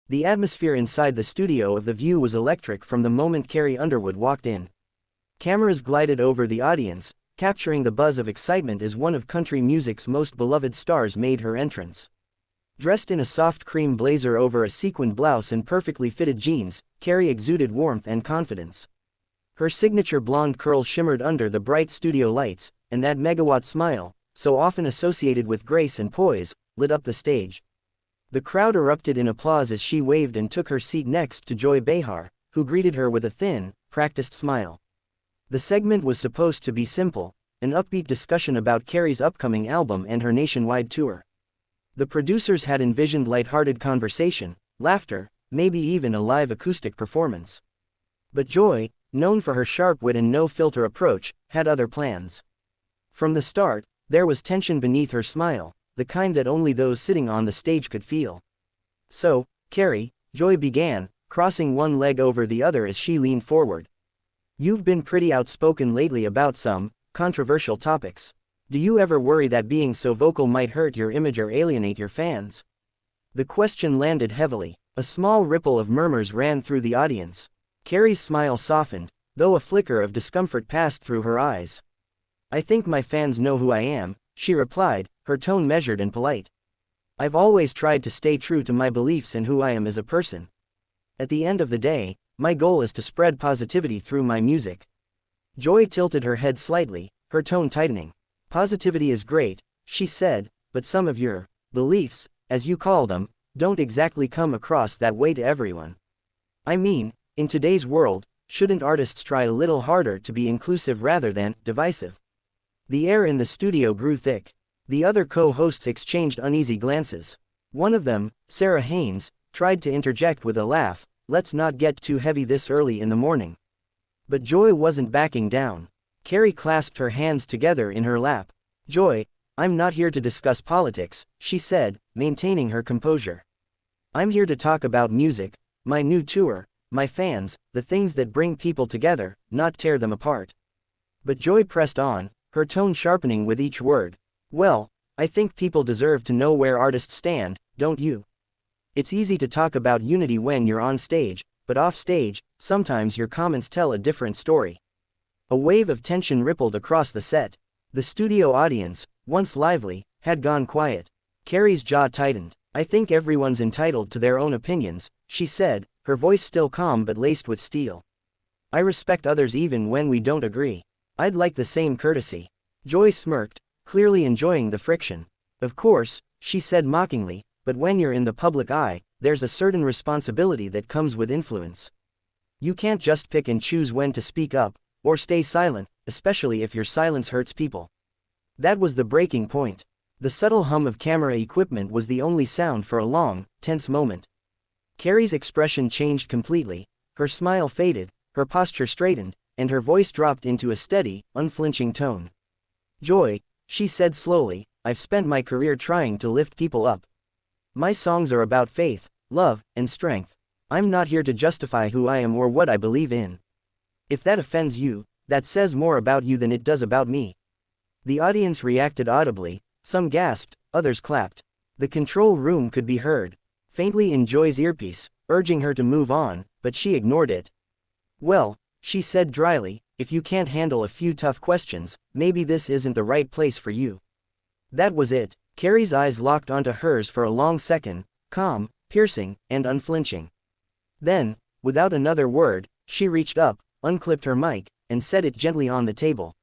The atmosphere inside the studio of The View was electric from the moment Carrie Underwood walked in. Cameras glided over the audience, capturing the buzz of excitement as one of country music's most beloved stars made her entrance. Dressed in a soft cream blazer over a sequined blouse and perfectly fitted jeans, Carrie exuded warmth and confidence. Her signature blonde curls shimmered under the bright studio lights, and that megawatt smile, so often associated with grace and poise, lit up the stage. The crowd erupted in applause as she waved and took her seat next to Joy Behar, who greeted her with a thin, practiced smile. The segment was supposed to be simple, an upbeat discussion about Carrie's upcoming album and her nationwide tour. The producers had envisioned lighthearted conversation, laughter, maybe even a live acoustic performance. But Joy, known for her sharp wit and no-filter approach, had other plans. From the start, there was tension beneath her smile, the kind that only those sitting on the stage could feel. "So, Carrie," Joy began, crossing one leg over the other as she leaned forward. "You've been pretty outspoken lately about some controversial topics. Do you ever worry that being so vocal might hurt your image or alienate your fans?" The question landed heavily. A small ripple of murmurs ran through the audience. Carrie's smile softened, though a flicker of discomfort passed through her eyes. "I think my fans know who I am," she replied, her tone measured and polite. "I've always tried to stay true to my beliefs and who I am as a person. At the end of the day, my goal is to spread positivity through my music." Joy tilted her head slightly, her tone tightening. "Positivity is great," she said, "but some of your beliefs, as you call them, don't exactly come across that way to everyone. I mean, in today's world, shouldn't artists try a little harder to be inclusive rather than divisive?" The air in the studio grew thick. The other co-hosts exchanged uneasy glances. One of them, Sarah Haynes, tried to interject with a laugh, "Let's not get too heavy this early in the morning." But Joy wasn't backing down. Carrie clasped her hands together in her lap. "Joy, I'm not here to discuss politics," she said, maintaining her composure. "I'm here to talk about music, my new tour, my fans, the things that bring people together, not tear them apart." But Joy pressed on, her tone sharpening with each word. "Well, I think people deserve to know where artists stand, don't you? It's easy to talk about unity when you're on stage, but off stage, sometimes your comments tell a different story." A wave of tension rippled across the set. The studio audience, once lively, had gone quiet. Carrie's jaw tightened. "I think everyone's entitled to their own opinions," she said, her voice still calm but laced with steel. "I respect others even when we don't agree. I'd like the same courtesy." Joy smirked, clearly enjoying the friction. "Of course," she said mockingly, "but when you're in the public eye, there's a certain responsibility that comes with influence. You can't just pick and choose when to speak up, or stay silent, especially if your silence hurts people." That was the breaking point. The subtle hum of camera equipment was the only sound for a long, tense moment. Carrie's expression changed completely, her smile faded, her posture straightened, and her voice dropped into a steady, unflinching tone. "Joy," she said slowly, "I've spent my career trying to lift people up. My songs are about faith, love, and strength. I'm not here to justify who I am or what I believe in. If that offends you, that says more about you than it does about me." The audience reacted audibly, some gasped, others clapped. The control room could be heard, faintly in Joy's earpiece, urging her to move on, but she ignored it. "Well," she said dryly, "if you can't handle a few tough questions, maybe this isn't the right place for you." That was it. Carrie's eyes locked onto hers for a long second, calm, piercing, and unflinching. Then, without another word, she reached up, unclipped her mic, and set it gently on the table.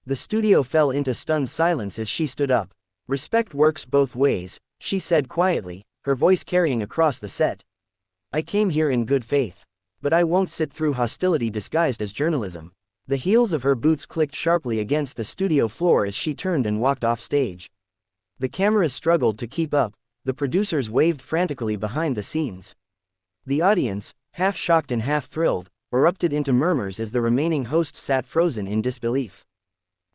The studio fell into stunned silence as she stood up. "Respect works both ways," she said quietly, her voice carrying across the set. "I came here in good faith. But I won't sit through hostility disguised as journalism." The heels of her boots clicked sharply against the studio floor as she turned and walked off stage. The cameras struggled to keep up, the producers waved frantically behind the scenes. The audience, half shocked and half thrilled, erupted into murmurs as the remaining hosts sat frozen in disbelief.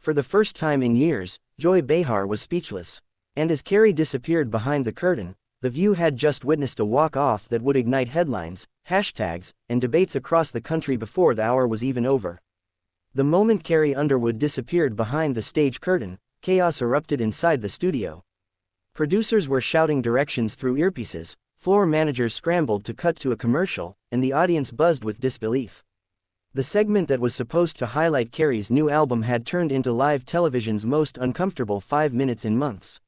For the first time in years, Joy Behar was speechless. And as Carrie disappeared behind the curtain, The View had just witnessed a walk-off that would ignite headlines, hashtags, and debates across the country before the hour was even over. The moment Carrie Underwood disappeared behind the stage curtain, chaos erupted inside the studio. Producers were shouting directions through earpieces, Floor managers scrambled to cut to a commercial, and the audience buzzed with disbelief. The segment that was supposed to highlight Carrie's new album had turned into live television's most uncomfortable 5 minutes in months.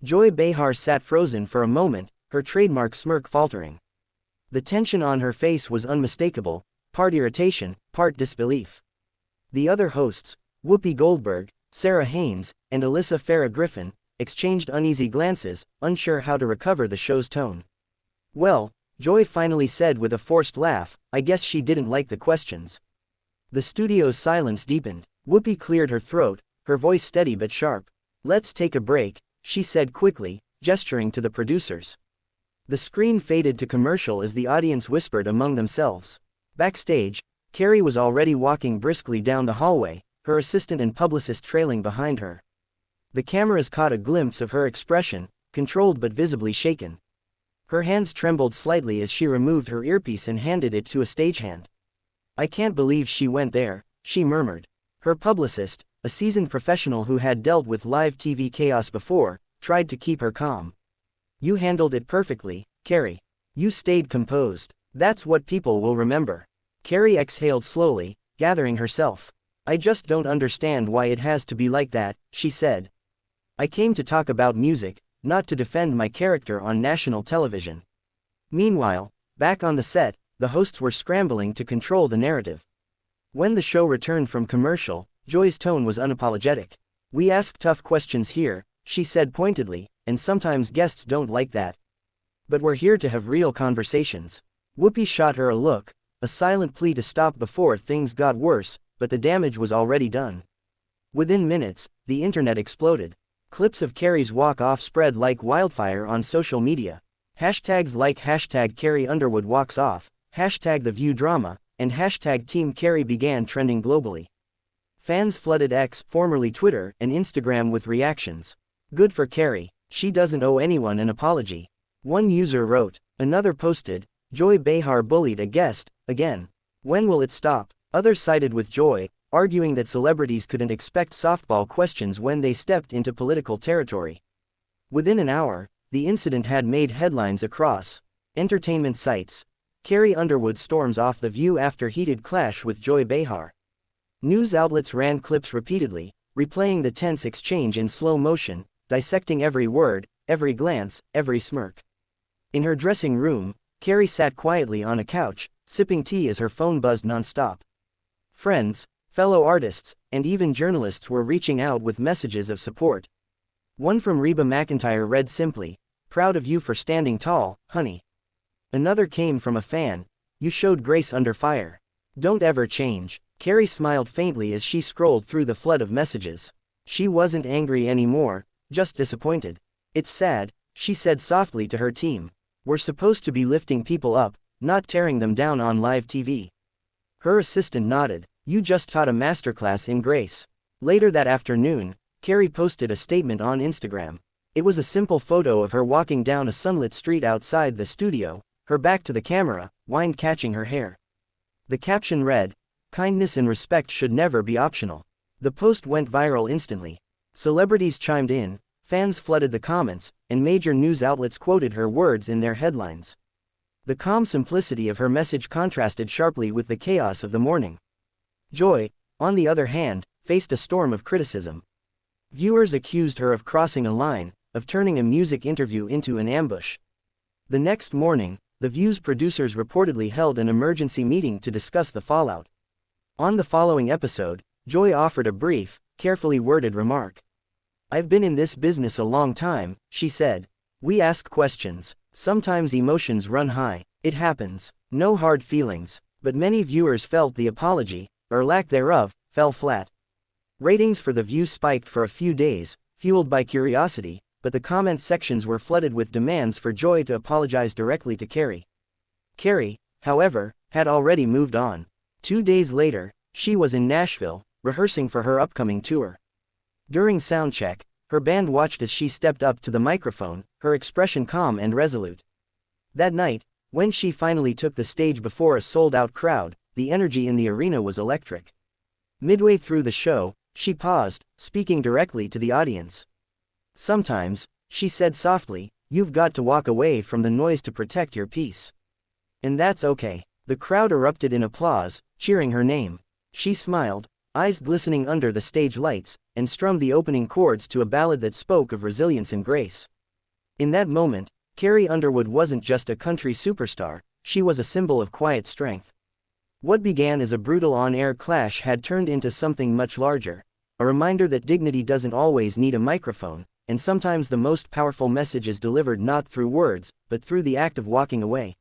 Joy Behar sat frozen for a moment, her trademark smirk faltering. The tension on her face was unmistakable, part irritation, part disbelief. The other hosts, Whoopi Goldberg, Sarah Haynes, and Alyssa Farah Griffin, exchanged uneasy glances, unsure how to recover the show's tone. "Well," Joy finally said with a forced laugh, "I guess she didn't like the questions." The studio's silence deepened. Whoopi cleared her throat, her voice steady but sharp. "Let's take a break," she said quickly, gesturing to the producers. The screen faded to commercial as the audience whispered among themselves. Backstage, Carrie was already walking briskly down the hallway, her assistant and publicist trailing behind her. The cameras caught a glimpse of her expression, controlled but visibly shaken. Her hands trembled slightly as she removed her earpiece and handed it to a stagehand. "I can't believe she went there," she murmured. Her publicist, a seasoned professional who had dealt with live TV chaos before, tried to keep her calm. "You handled it perfectly, Carrie. You stayed composed. That's what people will remember." Carrie exhaled slowly, gathering herself. "I just don't understand why it has to be like that," she said. "I came to talk about music, not to defend my character on national television." Meanwhile, back on the set, the hosts were scrambling to control the narrative. When the show returned from commercial, Joy's tone was unapologetic. "We ask tough questions here," she said pointedly, "and sometimes guests don't like that. But we're here to have real conversations." Whoopi shot her a look, a silent plea to stop before things got worse, but the damage was already done. Within minutes, the internet exploded. Clips of Carrie's walk-off spread like wildfire on social media. Hashtags like #Carrie Underwood walks off, #TheViewDrama, and #Team Carrie began trending globally. Fans flooded X, formerly Twitter, and Instagram with reactions. "Good for Carrie, she doesn't owe anyone an apology," one user wrote. Another posted, "Joy Behar bullied a guest, again. When will it stop?" Others sided with Joy, arguing that celebrities couldn't expect softball questions when they stepped into political territory. Within an hour, the incident had made headlines across entertainment sites. Carrie Underwood storms off The View after heated clash with Joy Behar. News outlets ran clips repeatedly, replaying the tense exchange in slow motion, dissecting every word, every glance, every smirk. In her dressing room, Carrie sat quietly on a couch, sipping tea as her phone buzzed nonstop. Friends, fellow artists, and even journalists were reaching out with messages of support. One from Reba McEntire read simply, "Proud of you for standing tall, honey." Another came from a fan, "You showed grace under fire. Don't ever change." Carrie smiled faintly as she scrolled through the flood of messages. She wasn't angry anymore, just disappointed. "It's sad," she said softly to her team. "We're supposed to be lifting people up, not tearing them down on live TV." Her assistant nodded. "You just taught a masterclass in grace." Later that afternoon, Carrie posted a statement on Instagram. It was a simple photo of her walking down a sunlit street outside the studio, her back to the camera, wind catching her hair. The caption read, "Kindness and respect should never be optional." The post went viral instantly. Celebrities chimed in, fans flooded the comments, and major news outlets quoted her words in their headlines. The calm simplicity of her message contrasted sharply with the chaos of the morning. Joy, on the other hand, faced a storm of criticism. Viewers accused her of crossing a line, of turning a music interview into an ambush. The next morning, The View's producers reportedly held an emergency meeting to discuss the fallout. On the following episode, Joy offered a brief, carefully worded remark. "I've been in this business a long time," she said. "We ask questions. Sometimes emotions run high. It happens. No hard feelings." But many viewers felt the apology, or lack thereof, fell flat. Ratings for The View spiked for a few days, fueled by curiosity, but the comment sections were flooded with demands for Joy to apologize directly to Carrie. Carrie, however, had already moved on. 2 days later, she was in Nashville, rehearsing for her upcoming tour. During soundcheck, her band watched as she stepped up to the microphone, her expression calm and resolute. That night, when she finally took the stage before a sold-out crowd, the energy in the arena was electric. Midway through the show, she paused, speaking directly to the audience. "Sometimes," she said softly, You've got to walk away from the noise to protect your peace. And that's okay. The crowd erupted in applause, cheering her name. She smiled, eyes glistening under the stage lights, and strummed the opening chords to a ballad that spoke of resilience and grace. In that moment, Carrie Underwood wasn't just a country superstar, she was a symbol of quiet strength. What began as a brutal on-air clash had turned into something much larger, a reminder that dignity doesn't always need a microphone, and sometimes the most powerful message is delivered not through words, but through the act of walking away.